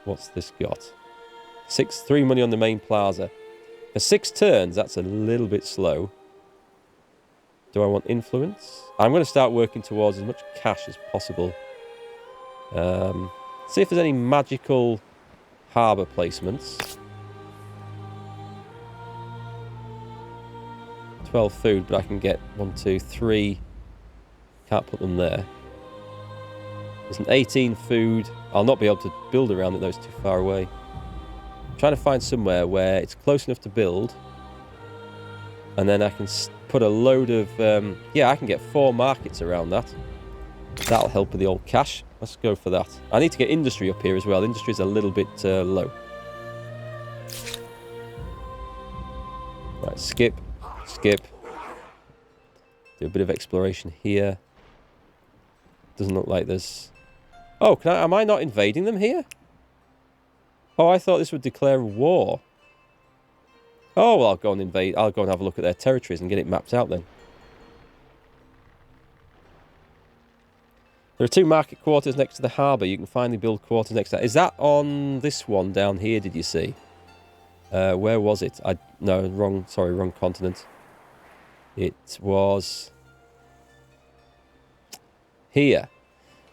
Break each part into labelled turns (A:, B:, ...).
A: What's this got? 3 money on the main plaza. For 6 turns, that's a little bit slow. Do I want influence? I'm going to start working towards as much cash as possible. See if there's any magical harbour placements. 12 food, but I can get 1, 2, 3. Can't put them there. There's an 18 food. I'll not be able to build around it, though it's too far away. I'm trying to find somewhere where it's close enough to build. And then I can put a load of... yeah, I can get 4 markets around that. That'll help with the old cash. Let's go for that. I need to get industry up here as well. Industry's a little bit low. Right, skip. Skip. Do a bit of exploration here. Doesn't look like there's... Oh, am I not invading them here? Oh, I thought this would declare war. Oh, well, I'll go and invade. I'll go and have a look at their territories and get it mapped out then. There are 2 market quarters next to the harbour. You can finally build quarters next to that. Is that on this one down here, did you see? Where was it? No, wrong continent. It was... here.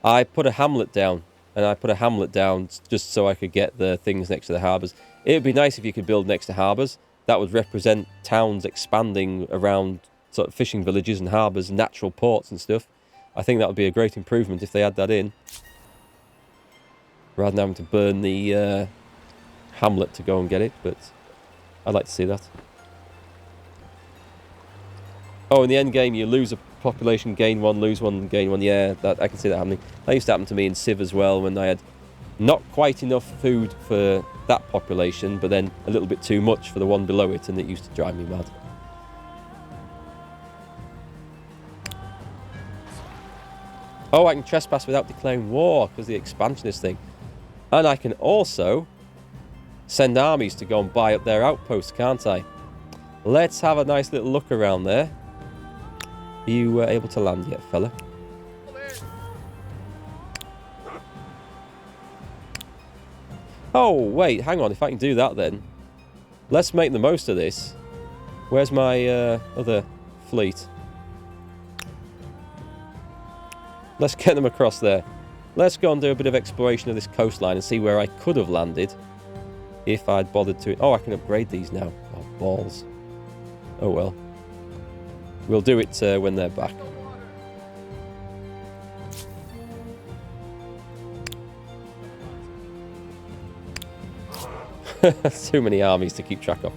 A: I put a hamlet down. And I put a hamlet down just so I could get the things next to the harbours. It would be nice if you could build next to harbours. That would represent towns expanding around sort of fishing villages and harbours, natural ports and stuff. I think that would be a great improvement if they had that in. Rather than having to burn the hamlet to go and get it, but I'd like to see that. Oh, in the end game, you lose a population, gain 1, lose 1, gain 1. Yeah, I can see that happening. That used to happen to me in Civ as well, when I had not quite enough food for that population, but then a little bit too much for the one below it, and it used to drive me mad. Oh, I can trespass without declaring war, because the expansionist thing. And I can also send armies to go and buy up their outposts, can't I? Let's have a nice little look around there. Are you able to land yet, fella? Oh, wait, hang on. If I can do that, then. Let's make the most of this. Where's my other fleet? Let's get them across there. Let's go and do a bit of exploration of this coastline and see where I could have landed if I'd bothered to. Oh, I can upgrade these now. Oh, balls. Oh, well. We'll do it when they're back. Too many armies to keep track of.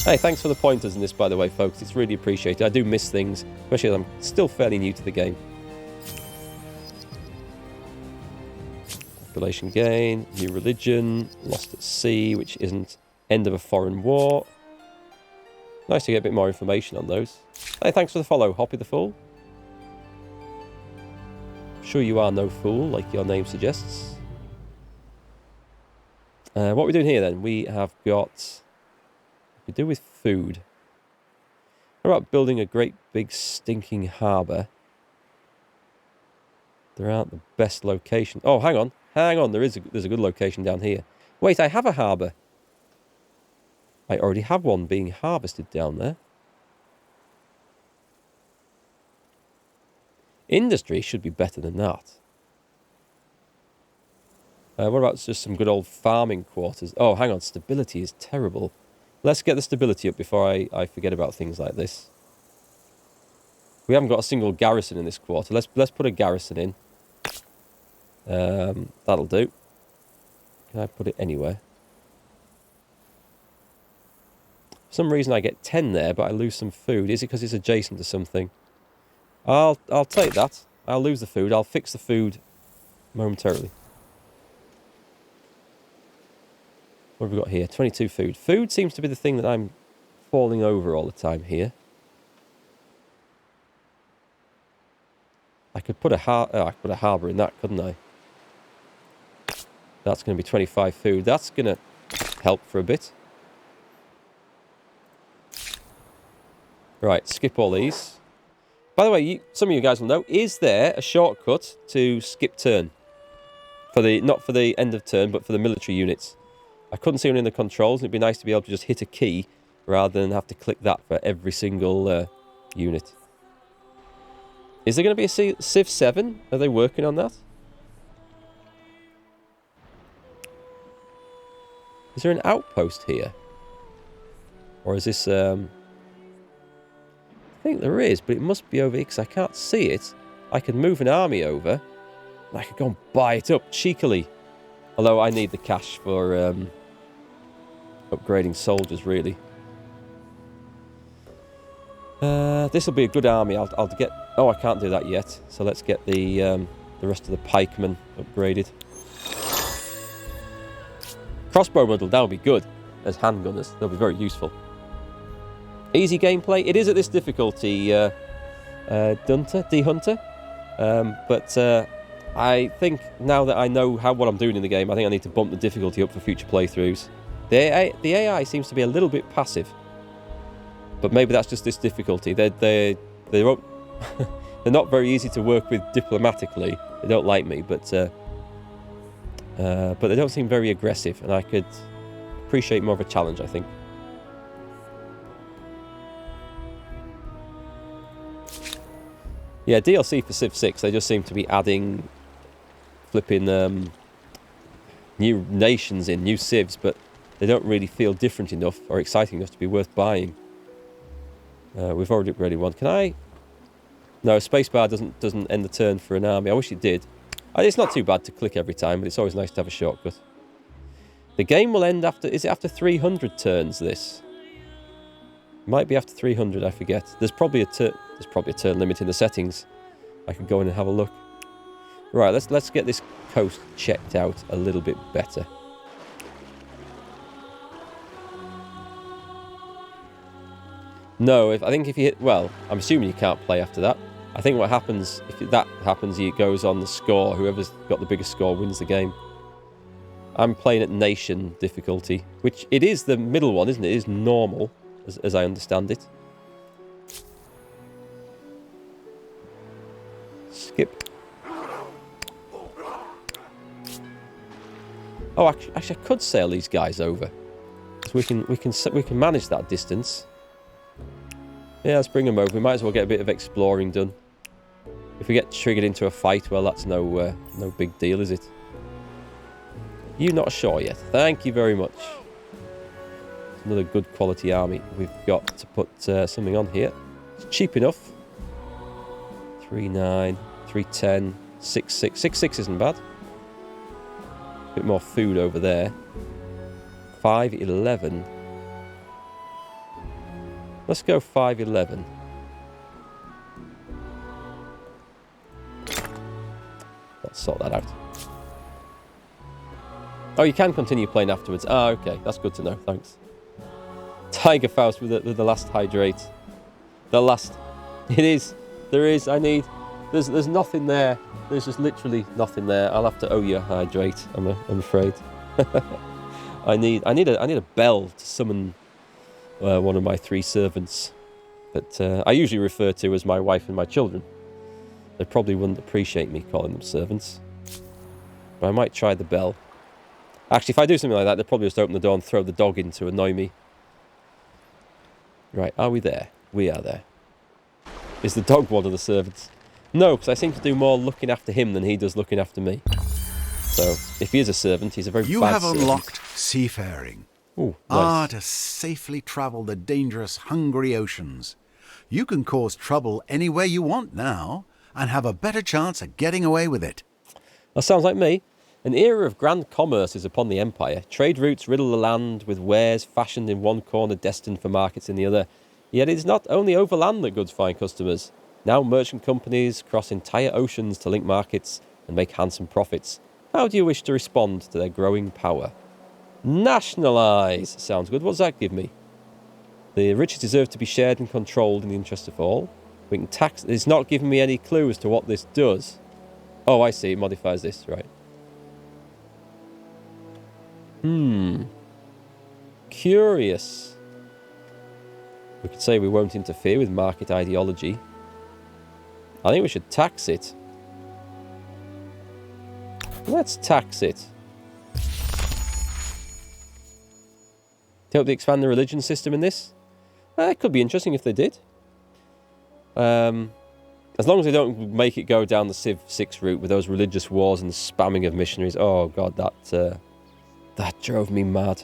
A: Hey, thanks for the pointers in this, by the way, folks. It's really appreciated. I do miss things, especially as I'm still fairly new to the game. Population gain, new religion, lost at sea, which isn't end of a foreign war. Nice to get a bit more information on those. Hey, thanks for the follow, Hoppy the Fool. Sure you are no fool, like your name suggests. What are we doing here, then? We have got... we do with food. What about building a great big stinking harbour? There aren't the best location. Oh, hang on. Hang on. There's a good location down here. Wait, I have a harbour. I already have one being harvested down there. Industry should be better than that. What about just some good old farming quarters? Oh, hang on. Stability is terrible. Let's get the stability up before I forget about things like this. We haven't got a single garrison in this quarter. Let's put a garrison in. That'll do. Can I put it anywhere? For some reason I get 10 there, but I lose some food. Is it because it's adjacent to something? I'll take that. I'll lose the food. I'll fix the food momentarily. What have we got here? 22 food. Food seems to be the thing that I'm falling over all the time here. I could put a harbour in that, couldn't I? That's going to be 25 food. That's going to help for a bit. Right, skip all these. By the way, some of you guys will know, is there a shortcut to skip turn? Not for the end of turn, but for the military units. I couldn't see one in the controls, and it'd be nice to be able to just hit a key rather than have to click that for every single unit. Is there going to be a Civ 7? Are they working on that? Is there an outpost here? Or is this... I think there is, but it must be over here because I can't see it. I could move an army over. And I could go and buy it up cheekily. Although I need the cash for upgrading soldiers, really. This will be a good army. I'll get... Oh, I can't do that yet. So let's get the rest of the pikemen upgraded. Crossbow model, that'll be good as handgunners. They'll be very useful. Easy gameplay. It is at this difficulty, D-Hunter. But I think now that I know what I'm doing in the game, I think I need to bump the difficulty up for future playthroughs. The AI seems to be a little bit passive. But maybe that's just this difficulty. They're not very easy to work with diplomatically. They don't like me, but they don't seem very aggressive, and I could appreciate more of a challenge, I think. Yeah, DLC for Civ 6, they just seem to be adding flipping new nations in, new civs, but they don't really feel different enough or exciting enough to be worth buying. We've already upgraded one. Can I? No, spacebar doesn't end the turn for an army. I wish it did. It's not too bad to click every time, but it's always nice to have a shortcut. The game will end after... Is it after 300 turns, this? Might be after 300, I forget. There's probably a turn limit in the settings. I could go in and have a look. Right, let's get this coast checked out a little bit better. No, I think if you hit... Well, I'm assuming you can't play after that. I think what happens, if that happens, it goes on the score. Whoever's got the biggest score wins the game. I'm playing at nation difficulty, which it is the middle one, isn't it? It is normal, as I understand it. Skip. Oh, actually, I could sail these guys over, so we can manage that distance. Yeah, let's bring them over. We might as well get a bit of exploring done. If we get triggered into a fight, well, that's no big deal, is it? You're not sure yet. Thank you very much. It's another good quality army. We've got to put something on here. It's cheap enough. 3.9, 3.10, 6.6. 6.6 isn't bad. A bit more food over there. 5.11. Let's go 5.11. Let's sort that out. Oh, you can continue playing afterwards. Ah, okay. That's good to know. Thanks. Tiger Faust with the last hydrate. The last... It is. There is. I need... There's nothing there. There's just literally nothing there. I'll have to owe you a hydrate, I'm afraid. I need a bell to summon one of my 3 servants that I usually refer to as my wife and my children. They probably wouldn't appreciate me calling them servants. But I might try the bell. Actually, if I do something like that, they'll probably just open the door and throw the dog in to annoy me. Right, are we there? We are there. Is the dog one of the servants? No, because I seem to do more looking after him than he does looking after me. So, if he is a servant, he's a very bad servant.
B: You have unlocked seafaring.
A: Ooh, nice.
B: To safely travel the dangerous, hungry oceans. You can cause trouble anywhere you want now, and have a better chance at getting away with it.
A: That sounds like me. An era of grand commerce is upon the empire. Trade routes riddle the land with wares fashioned in one corner destined for markets in the other. Yet it is not only overland that goods find customers. Now merchant companies cross entire oceans to link markets and make handsome profits. How do you wish to respond to their growing power? Nationalise! Sounds good. What does that give me? The riches deserve to be shared and controlled in the interest of all. We can tax... It's not giving me any clue as to what this does. Oh, I see. It modifies this. Right. Curious. We could say we won't interfere with market ideology. I think we should tax it. Let's tax it. Do you hope they expand the religion system in this? It could be interesting if they did. As long as they don't make it go down the Civ 6 route with those religious wars and the spamming of missionaries. Oh god, that drove me mad.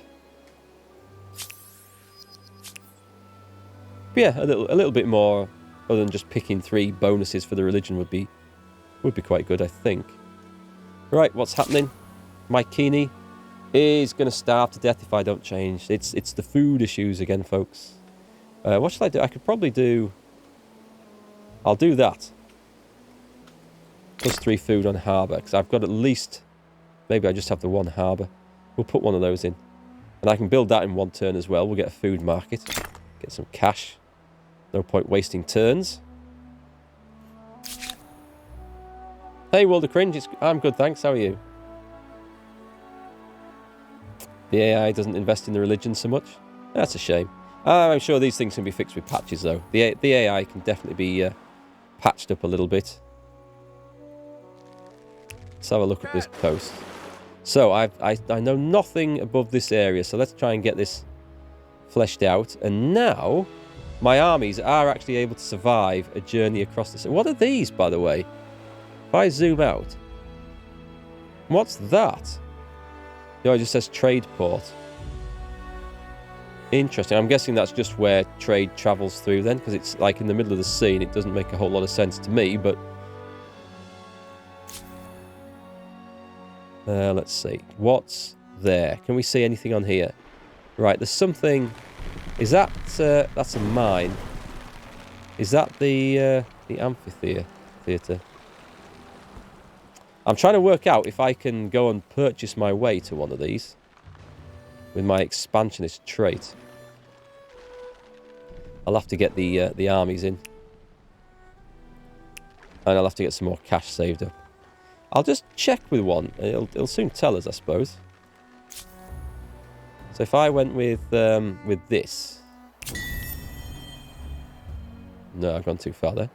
A: But yeah, a little bit more, other than just picking 3 bonuses for the religion would be quite good, I think. Right, what's happening? My Keeney is going to starve to death if I don't change. It's the food issues again, folks. What should I do? I could probably do... I'll do that. Plus 3 food on harbour, because I've got at least... Maybe I just have the 1 harbour. We'll put one of those in. And I can build that in 1 turn as well. We'll get a food market. Get some cash. No point wasting turns. Hey, World of Cringe. I'm good, thanks. How are you? The AI doesn't invest in the religion so much. That's a shame. I'm sure these things can be fixed with patches, though. The AI can definitely be patched up a little bit. Let's have a look at this coast. So, I know nothing above this area, so let's try and get this fleshed out. And now, my armies are actually able to survive a journey across this. What are these, by the way? If I zoom out, what's that? No, it just says trade port. Interesting. I'm guessing that's just where trade travels through then, because it's like in the middle of the sea and it doesn't make a whole lot of sense to me, but... let's see. What's there? Can we see anything on here? Right, there's something... Is that... that's a mine. Is that the amphitheatre? I'm trying to work out if I can go and purchase my way to one of these with my expansionist trait. I'll have to get the armies in. And I'll have to get some more cash saved up. I'll just check with one. It'll soon tell us, I suppose. So if I went with this... No, I've gone too far there.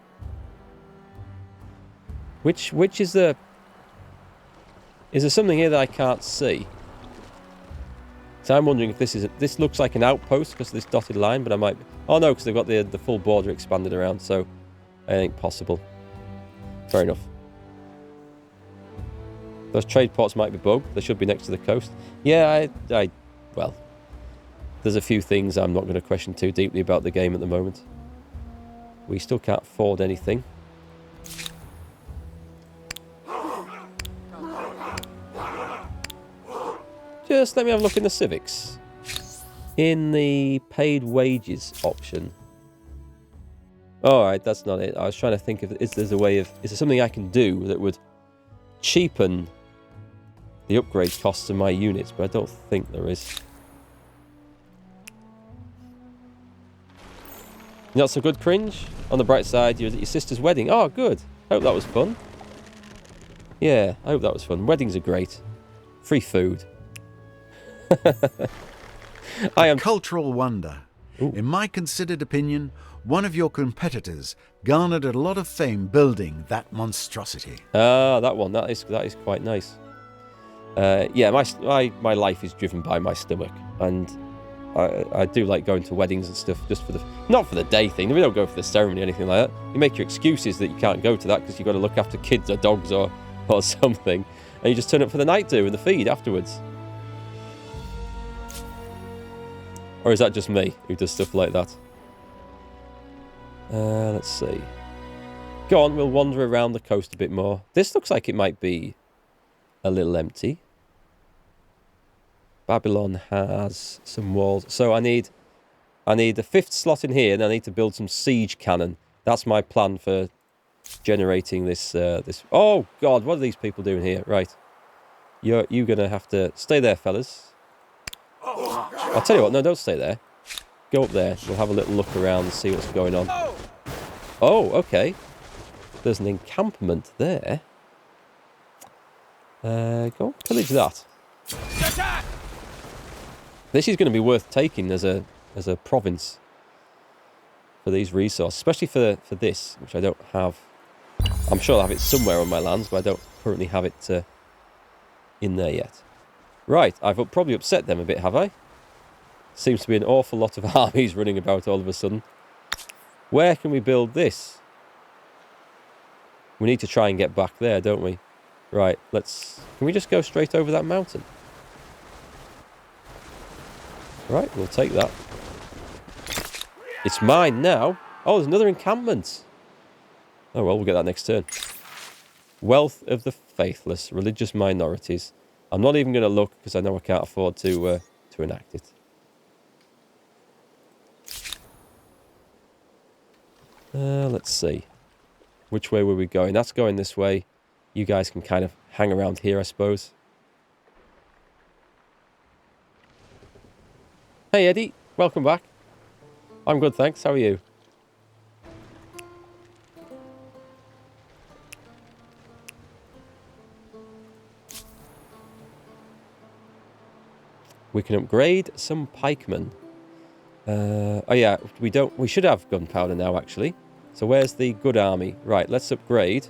A: Which is the... Is there something here that I can't see? So I'm wondering if this is... This looks like an outpost because of this dotted line, but I might... Oh no, because they've got the full border expanded around, so it ain't possible. Fair enough. Those trade ports might be bugged. They should be next to the coast. Yeah, well, there's a few things I'm not going to question too deeply about the game at the moment. We still can't afford anything. Just let me have a look in the civics. In the paid wages option. Alright, that's not it. I was trying to think if there's a way of... Is there something I can do that would cheapen the upgrade costs of my units? But I don't think there is. Not so good, Cringe? On the bright side, you're at your sister's wedding. Oh, good. Hope that was fun. Yeah, I hope that was fun. Weddings are great. Free food. I am...
B: Cultural wonder.
A: Ooh.
B: In my considered opinion, one of your competitors garnered a lot of fame building that monstrosity.
A: Ah, that one. That is quite nice. Yeah, my life is driven by my stomach, and I do like going to weddings and stuff just for the... Not for the day thing. We don't go for the ceremony or anything like that. You make your excuses that you can't go to that because you've got to look after kids or dogs or something, and you just turn up for the night do and the feed afterwards. Or is that just me who does stuff like that? Let's see. Go on, we'll wander around the coast a bit more. This looks like it might be a little empty. Babylon has some walls. So I need a 5th slot in here, and I need to build some siege cannon. That's my plan for generating this. Oh, God, what are these people doing here? Right. You're going to have to... Stay there, fellas. I'll tell you what, no, don't stay there. Go up there. We'll have a little look around and see what's going on. Oh, okay. There's an encampment there. Go on, pillage that. This is going to be worth taking as a province for these resources, especially for this, which I don't have. I'm sure I'll have it somewhere on my lands, but I don't currently have it in there yet. Right, I've probably upset them a bit, have I? Seems to be an awful lot of armies running about all of a sudden. Where can we build this? We need to try and get back there, don't we? Right, can we just go straight over that mountain? Right, we'll take that. It's mine now. Oh, there's another encampment. Oh, well, we'll get that next turn. Wealth of the faithless, religious minorities. I'm not even going to look because I know I can't afford to enact it. Let's see. Which way were we going? That's going this way. You guys can kind of hang around here, I suppose. Hey, Eddie. Welcome back. I'm good, thanks. How are you? We can upgrade some pikemen. Oh yeah, we should have gunpowder now, actually. So where's the good army? Right, let's upgrade.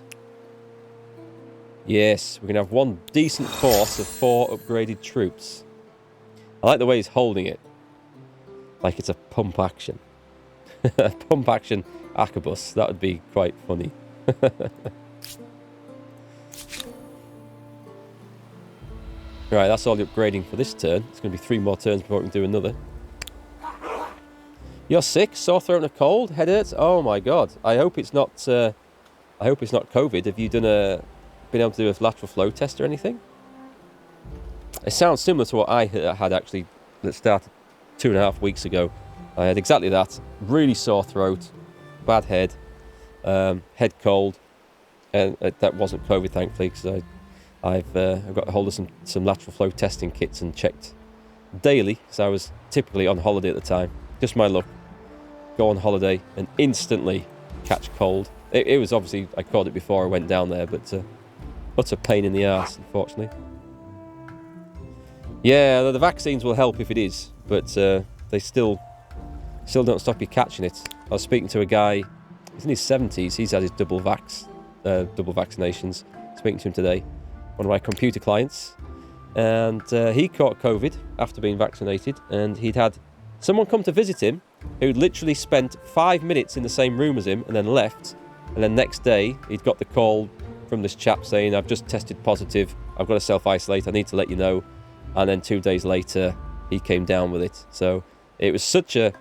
A: Yes, we're going to have one decent force of 4 upgraded troops. I like the way he's holding it. Like it's a pump action. A pump action arquebus. That would be quite funny. Right, that's all the upgrading for this turn. It's going to be 3 more turns before we can do another. You're sick? Sore throat and a cold? Head hurts? Oh my god. I hope it's not COVID. Have you been able to do a lateral flow test or anything? It sounds similar to what I had actually that started 2.5 weeks ago. I had exactly that. Really sore throat, bad head, head cold, and that wasn't COVID, thankfully, because I've got a hold of some lateral flow testing kits and checked daily, because I was typically on holiday at the time. Just my luck. Go on holiday and instantly catch cold. It was obviously, I caught it before I went down there, but utter pain in the arse, unfortunately. Yeah, the vaccines will help if it is, but they still don't stop you catching it. I was speaking to a guy, he's in his 70s, he's had his double vaccinations. Speaking to him today, one of my computer clients, and he caught COVID after being vaccinated, and he'd had someone come to visit him who'd literally spent 5 minutes in the same room as him and then left, and then next day he'd got the call from this chap saying, I've just tested positive, I've got to self-isolate, I need to let you know. And then 2 days later he came down with it. So it was such a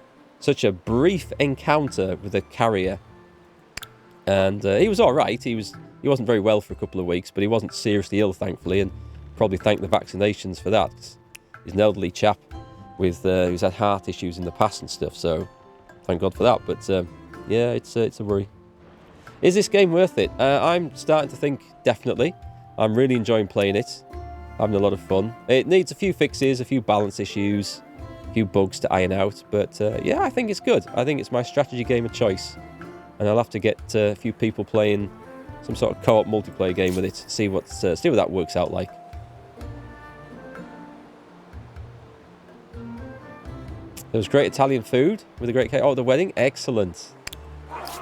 A: brief encounter with a carrier, and he was all right. He wasn't very well for a couple of weeks, but he wasn't seriously ill, thankfully, and probably thank the vaccinations for that. He's an elderly chap with who's had heart issues in the past and stuff, so thank God for that. But yeah, it's a worry. Is this game worth it? I'm starting to think definitely. I'm really enjoying playing it, having a lot of fun. It needs a few fixes, a few balance issues, a few bugs to iron out, but yeah, I think it's good. I think it's my strategy game of choice, and I'll have to get a few people playing some sort of co-op multiplayer game with it, see what that works out like. There was great Italian food with a great cake. Oh, the wedding? Excellent.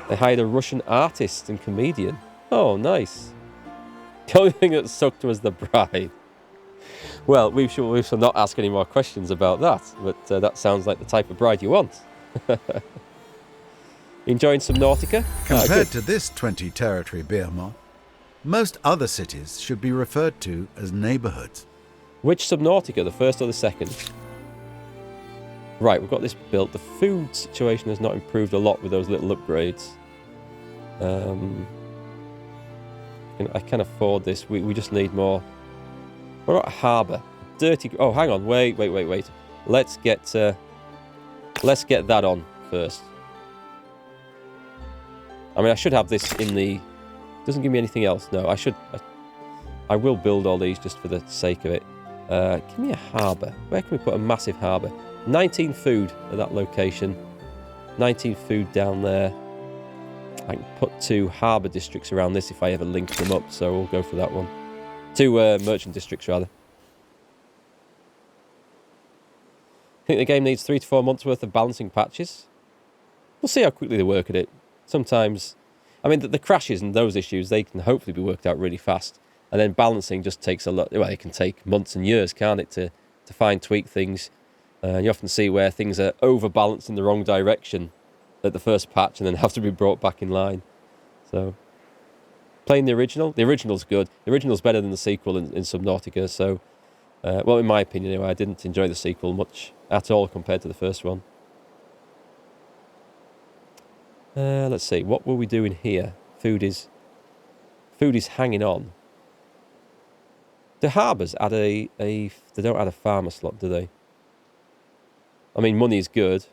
A: They hired a Russian artist and comedian. Oh, nice. The only thing that sucked was the bride. Well, we shall not ask any more questions about that, but that sounds like the type of bride you want. Enjoying some Nautica?
B: Compared to this 20 territory Behemoth, most other cities should be referred to as neighbourhoods.
A: Which Subnautica, the first or the second? Right, we've got this built. The food situation has not improved a lot with those little upgrades. I can afford this. We just need more. What about a harbour? Dirty. Oh, hang on. Wait. Let's get that on first. I mean, I should have this in the. Doesn't give me anything else. No, I should. I will build all these just for the sake of it. Give me a harbour. Where can we put a massive harbour? 19 food at that location. 19 food down there. I can put 2 harbour districts around this if I ever link them up, so we'll go for that one. 2 merchant districts, rather. I think the game needs 3 to 4 months worth of balancing patches. We'll see how quickly they work at it. Sometimes, I mean, the crashes and those issues, they can hopefully be worked out really fast. And then balancing just takes a lot. Well, it can take months and years, can't it, to fine tweak things. You often see where things are overbalanced in the wrong direction at the first patch and then have to be brought back in line. So, playing the original's good. The original's better than the sequel in Subnautica. So, well, in my opinion, anyway, I didn't enjoy the sequel much at all compared to the first one. Let's see, what were we doing here? Food is hanging on. Do harbours add they don't add a farmer slot, do they? I mean, money is good.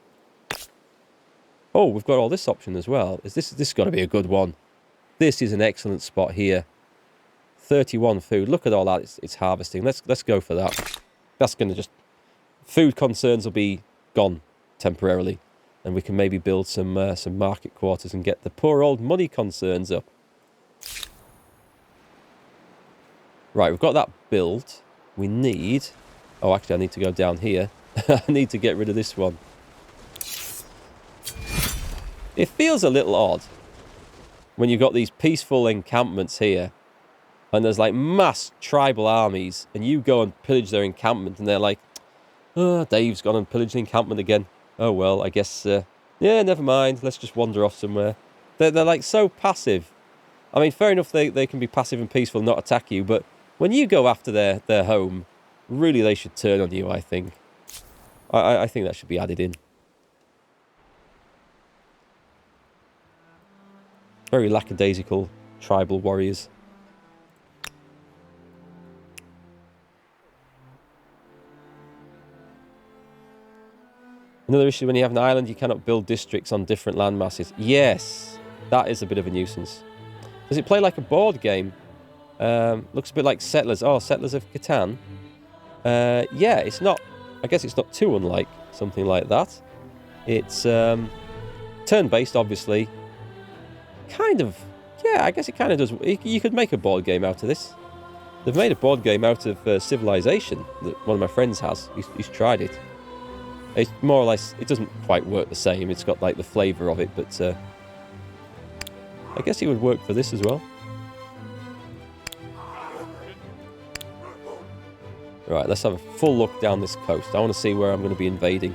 A: Oh, we've got all this option as well. This has got to be a good one? This is an excellent spot here. 31 food. Look at all that. It's harvesting. Let's go for that. That's going to just... Food concerns will be gone temporarily. And we can maybe build some market quarters and get the poor old money concerns up. Right, we've got that built. We need... Oh, actually, I need to go down here. I need to get rid of this one. It feels a little odd when you've got these peaceful encampments here and there's like mass tribal armies and you go and pillage their encampment and they're like, oh, Dave's gone and pillaged the encampment again. Oh, well, I guess, yeah, never mind. Let's just wander off somewhere. They're like so passive. I mean, fair enough, they can be passive and peaceful, not attack you, but when you go after their home, really they should turn on you, I think. I think that should be added in. Very lackadaisical tribal warriors. Another issue, when you have an island, you cannot build districts on different land masses. Yes, that is a bit of a nuisance. Does it play like a board game? Looks a bit like Settlers. Oh, Settlers of Catan. Yeah, it's not... I guess it's not too unlike something like that. It's turn-based, obviously. Kind of... Yeah, I guess it kind of does... You could make a board game out of this. They've made a board game out of Civilization that one of my friends has. He's tried it. It's more or less... It doesn't quite work the same. It's got, like, the flavour of it, but... I guess it would work for this as well. Right, let's have a full look down this coast. I want to see where I'm going to be invading.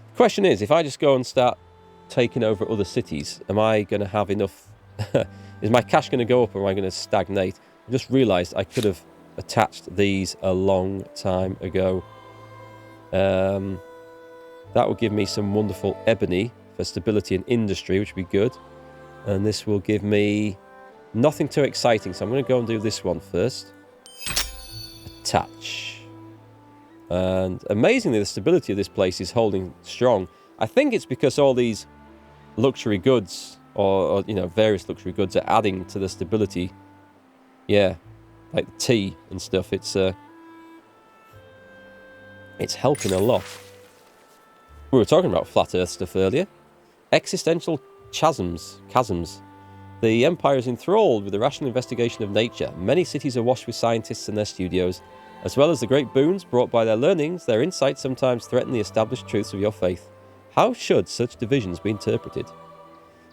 A: The question is, if I just go and start taking over other cities, am I going to have enough... Is my cash going to go up or am I going to stagnate? I just realised I could have attached these a long time ago. That will give me some wonderful ebony for stability in industry, which would be good. And this will give me nothing too exciting, so I'm going to go and do this one first. Attach. And amazingly, the stability of this place is holding strong. I think it's because all these luxury goods, or you know, various luxury goods are adding to the stability. Yeah. Like the tea and stuff, it's helping a lot. We were talking about flat Earth stuff earlier. Existential chasms. The Empire is enthralled with the rational investigation of nature. Many cities are awash with scientists and their studios. As well as the great boons brought by their learnings, their insights sometimes threaten the established truths of your faith. How should such divisions be interpreted?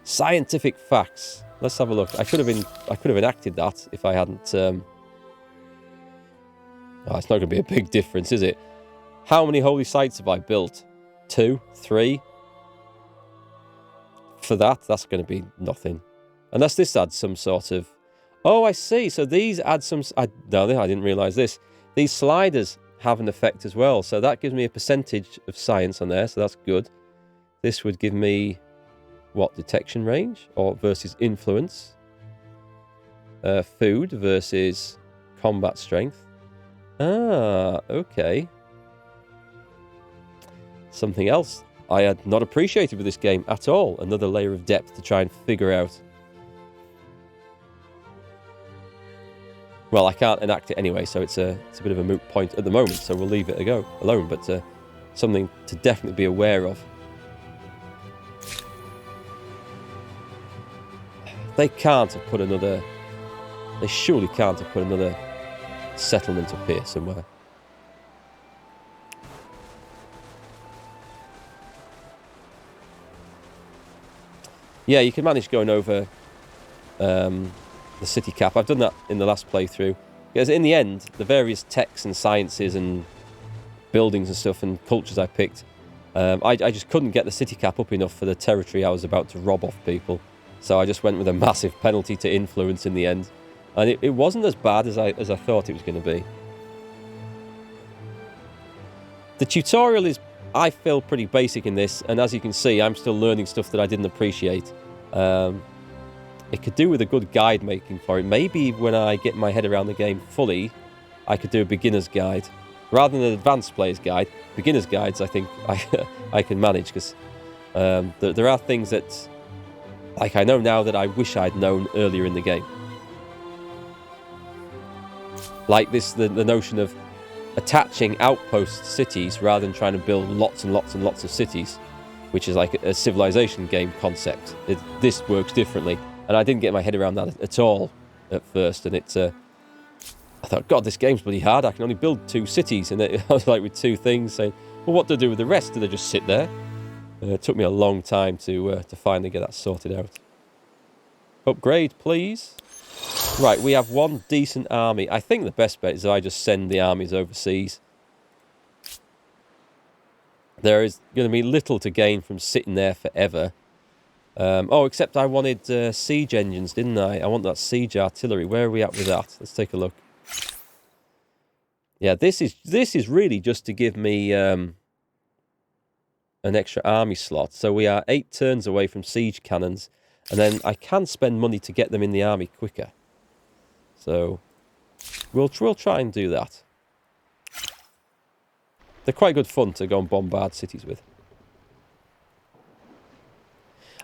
A: Scientific facts. Let's have a look. I could have enacted that if I hadn't... Oh, it's not going to be a big difference, is it? How many holy sites have I built? 2? 3? For that's going to be nothing. Unless this adds some sort of... Oh, I see. So these add some... No, I didn't realise this. These sliders have an effect as well. So that gives me a percentage of science on there. So that's good. This would give me... What? Detection range? Or versus influence? Food versus combat strength. Ah, okay. Something else I had not appreciated with this game at all. Another layer of depth to try and figure out. Well, I can't enact it anyway, so it's a bit of a moot point at the moment, so we'll leave it alone, but something to definitely be aware of. They can't have put another... They surely can't have put another settlement up here somewhere. Yeah, you can manage going over the city cap. I've done that in the last playthrough. Because in the end, the various techs and sciences and buildings and stuff and cultures I picked, I just couldn't get the city cap up enough for the territory I was about to rob off people. So I just went with a massive penalty to influence in the end. And it wasn't as bad as I thought it was going to be. The tutorial is, I feel, pretty basic in this. And as you can see, I'm still learning stuff that I didn't appreciate. It could do with a good guide making for it. Maybe when I get my head around the game fully, I could do a beginner's guide. Rather than an advanced player's guide, beginner's guides I think I can manage. Because there are things that, like I know now, that I wish I'd known earlier in the game. Like this, the notion of attaching outpost cities rather than trying to build lots and lots and lots of cities, which is like a civilization game concept. This works differently, and I didn't get my head around that at all at first. And I thought, God, this game's bloody hard. I can only build 2 cities, and I was like with 2 things, saying, well, what do I do with the rest? Do they just sit there? It took me a long time to finally get that sorted out. Upgrade, please. Right, we have 1 decent army. I think the best bet is I just send the armies overseas. There is going to be little to gain from sitting there forever. Oh, except I wanted siege engines, didn't I? I want that siege artillery. Where are we at with that? Let's take a look. Yeah, this is really just to give me an extra army slot. So we are 8 turns away from siege cannons. And then I can spend money to get them in the army quicker. So we'll try and do that. They're quite good fun to go and bombard cities with.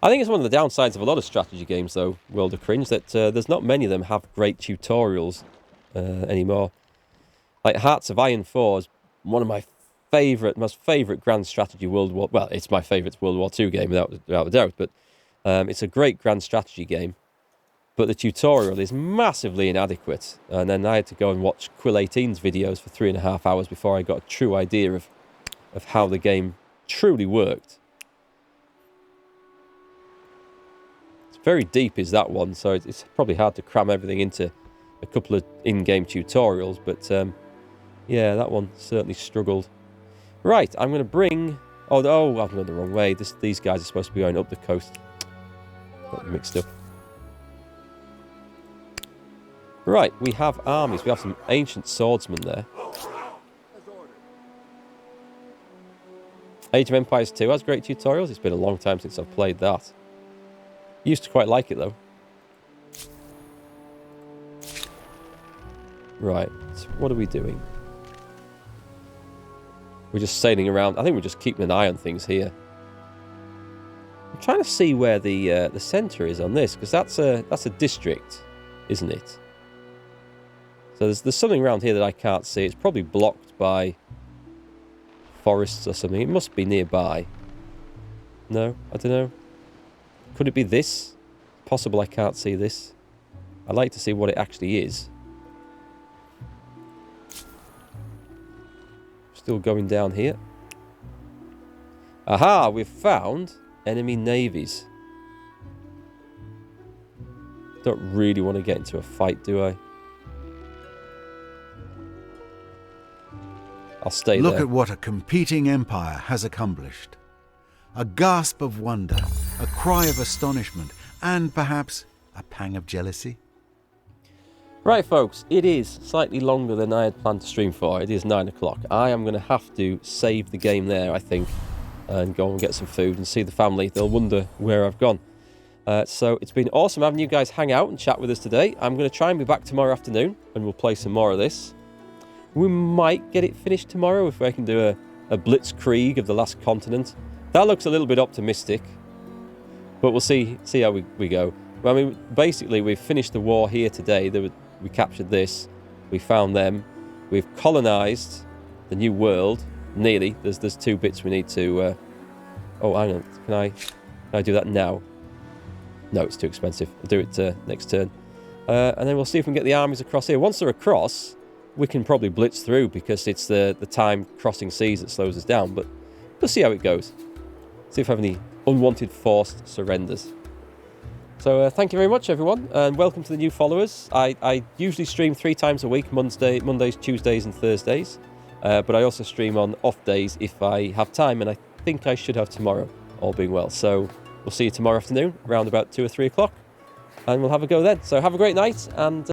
A: I think it's one of the downsides of a lot of strategy games, though, World of Cringe, that there's not many of them have great tutorials anymore. Like Hearts of Iron 4 is one of my most favourite grand strategy World War... Well, it's my favourite World War II game, without a doubt, but it's a great grand strategy game. But the tutorial is massively inadequate. And then I had to go and watch Quill 18's videos for 3.5 hours before I got a true idea of how the game truly worked. It's very deep, is that one, so it's probably hard to cram everything into a couple of in-game tutorials. But yeah, that one certainly struggled. Right, I'm going to bring... Oh, I've gone the wrong way. These guys are supposed to be going up the coast. Got mixed up. Right, we have armies. We have some ancient swordsmen there. Age of Empires 2 has great tutorials. It's been a long time since I've played that. Used to quite like it, though. Right, so what are we doing? We're just sailing around. I think we're just keeping an eye on things here. I'm trying to see where the centre is on this, because that's a district, isn't it? So there's something around here that I can't see. It's probably blocked by forests or something. It must be nearby. No, I don't know. Could it be this? Possible I can't see this. I'd like to see what it actually is. Still going down here. Aha, we've found enemy navies. Don't really want to get into a fight, do I? I'll stay there.
B: Look at what a competing empire has accomplished. A gasp of wonder, a cry of astonishment, and perhaps a pang of jealousy.
A: Right, folks, it is slightly longer than I had planned to stream for. It is 9 o'clock. I am going to have to save the game there, I think, and go and get some food and see the family. They'll wonder where I've gone. So it's been awesome having you guys hang out and chat with us today. I'm going to try and be back tomorrow afternoon, and we'll play some more of this. We might get it finished tomorrow if I can do a blitzkrieg of the last continent. That looks a little bit optimistic, but we'll see how we go. Well, I mean, basically, we've finished the war here today. We captured this. We found them. We've colonised the new world. Nearly. There's 2 bits we need to... Oh, hang on. Can I do that now? No, it's too expensive. I'll do it next turn. And then we'll see if we can get the armies across here. Once they're across, we can probably blitz through because it's the time crossing seas that slows us down. But we'll see how it goes. See if I have any unwanted forced surrenders. So thank you very much, everyone, and welcome to the new followers. I usually stream 3 times a week, Mondays, Tuesdays and Thursdays. But I also stream on off days if I have time, and I think I should have tomorrow, all being well. So we'll see you tomorrow afternoon, around about 2 or 3 o'clock, and we'll have a go then. So have a great night, and